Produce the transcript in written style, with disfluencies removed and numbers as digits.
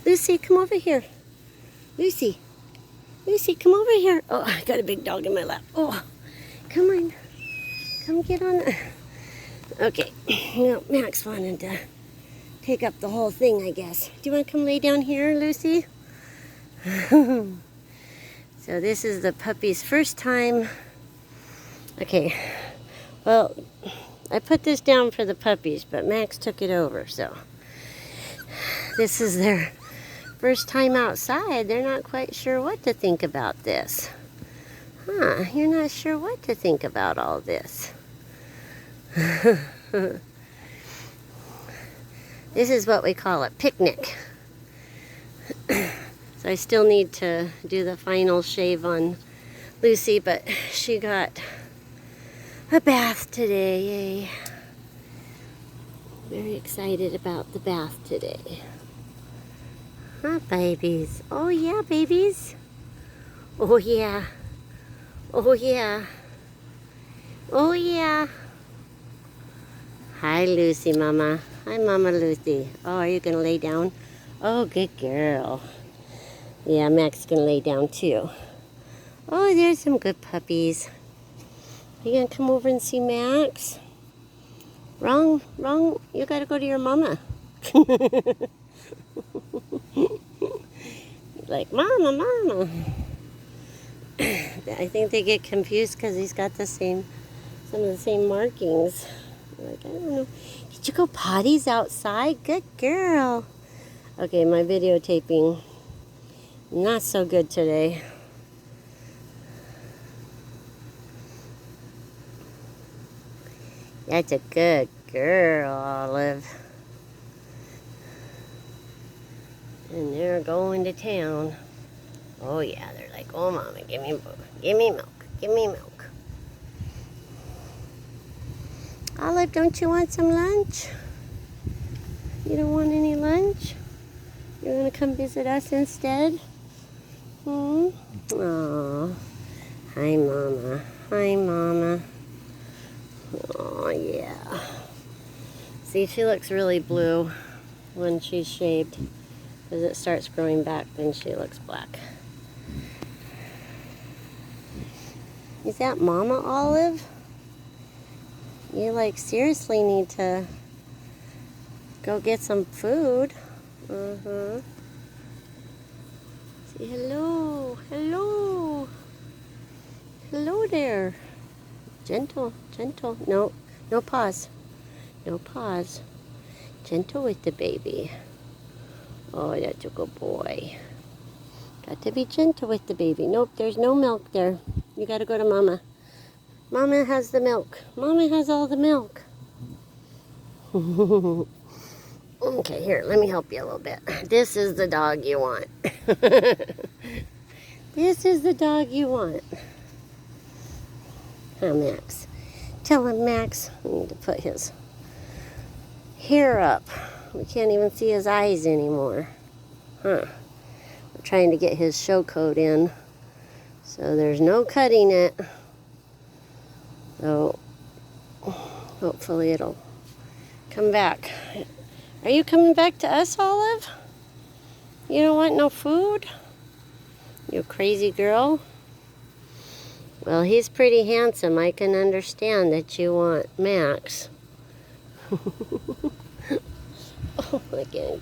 Lucy, come over here. Lucy. Lucy, come over here. Oh, I got a big dog in my lap. Oh, come on. Come get on. Okay. Well, Max wanted to take up the whole thing, I guess. Do you want to come lay down here, Lucy? So this is the puppy's first time. Okay. Well, I put this down for the puppies, but Max took it over, so this is their first time outside. They're not quite sure what to think about this. Huh, you're not sure what to think about all this. This is what we call a picnic. So I still need to do the final shave on Lucy, but she got a bath today, yay. Very excited about the bath today. Huh, babies? Oh yeah, babies. Oh yeah. Oh yeah. Oh yeah. Hi, Lucy, Mama. Hi, Mama Lucy. Oh, are you gonna lay down? Oh, good girl. Yeah, Max is gonna lay down too. Oh, there's some good puppies. Are you gonna come over and see Max? Wrong. You gotta go to your mama. Like, Mama. I think they get confused because he's got some of the same markings. Like, I don't know. Did you go potties outside? Good girl. Okay, my videotaping, not so good today. That's a good girl, Olive. And they're going to town. Oh yeah, they're like, oh Mama, give me milk. Olive, don't you want some lunch? You don't want any lunch? You're gonna come visit us instead? Aw. Hi, Mama. Hi, Mama. Oh yeah. See, she looks really blue when she's shaved. As it starts growing back, then she looks black. Is that Mama, Olive? You like seriously need to go get some food. Say hello. Hello there. Gentle. No paws. No paws. Gentle with the baby. Oh, that's a good boy. Got to be gentle with the baby. Nope, there's no milk there. You got to go to Mama. Mama has the milk. Mama has all the milk. Okay, here, let me help you a little bit. This is the dog you want. This is the dog you want. Huh, Max? Tell him, Max. I need to put his hair up. We can't even see his eyes anymore. Huh. We're trying to get his show coat in. So there's no cutting it. So hopefully it'll come back. Are you coming back to us, Olive? You don't want no food? You crazy girl? Well, he's pretty handsome. I can understand that you want Max. Oh, my God.